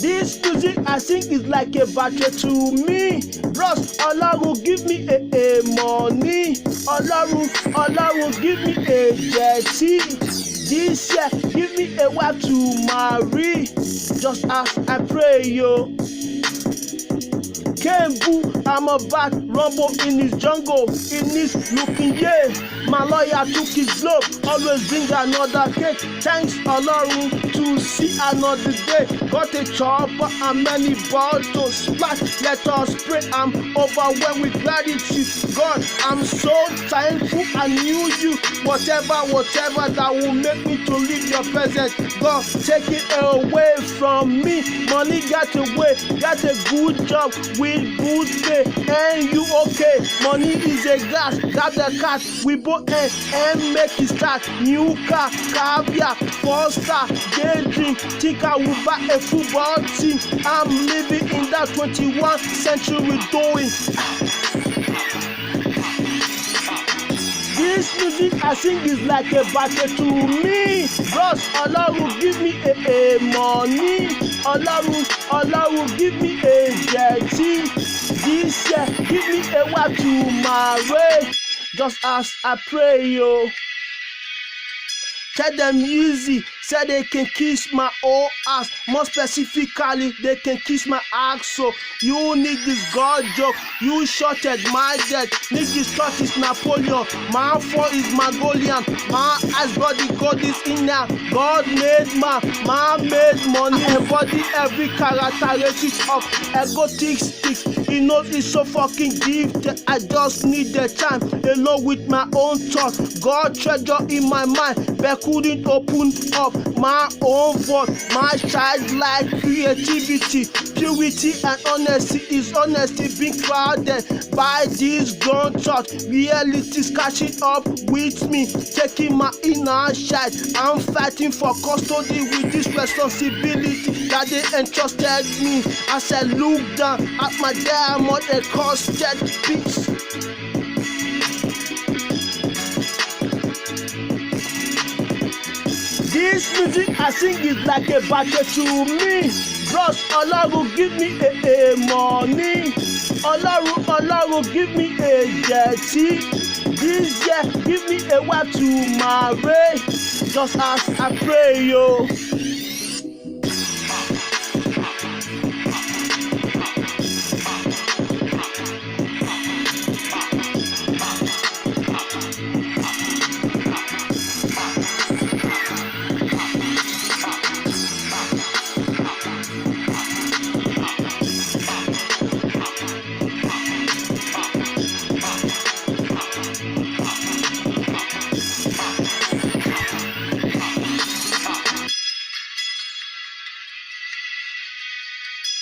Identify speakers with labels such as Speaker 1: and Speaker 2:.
Speaker 1: This music I sing is like a battery to me. Bros, Ọlọ́run give me a money. Ọlọ́run give me a jetty. This year give me a wife to marry. Just as I pray, yo. Kembu, I'm a bat, rumble in his jungle, in his looking, yeah. My lawyer took his blow, always bring another cake. Thanks Ọlọ́run to see another day. Got a chopper and many bottles splash. Let us pray, I'm overwhelmed with gratitude. God, I'm so thankful I knew you. Whatever that will make me to leave your presence. God, take it away from me. Money got away, got a good job with good pay, and you okay? Money is a gas, grab the cash, we both and make it start. New car, caviar, 4-star, daydream, think I will buy a football team. I'm living in that 21st century doing. This music I sing is like a battery to me. Bros, Ọlọ́run give me a money. Ọlọ́run give me a jetty. This year give me a wife to marry. Just as I pray, yo. Tell them easy, say they can kiss my old ass. More specifically, they can kiss my ass. So you need this God joke. You shorted my death. Need this thought is Napoleon. My phone is Mongolian. My eyes body God is in there. God made man made money and body. Every characteristic of egotic sticks. He knows it's so fucking gifted. I just need the time alone with my own thoughts. God treasure in my mind. But couldn't open up my own voice. My childlike creativity, purity and honesty is honesty being crowded by this grown thought. Reality's catching up with me, taking my inner child. I'm fighting for custody with this responsibility that they entrusted me. As I look down at my diamond and costed piece. This music I sing is like a battery to me. Bros, Ọlọ́run give me a money. Ọlọ́run give me a jetty. This year give me a wife to marry. Just as I pray, yo.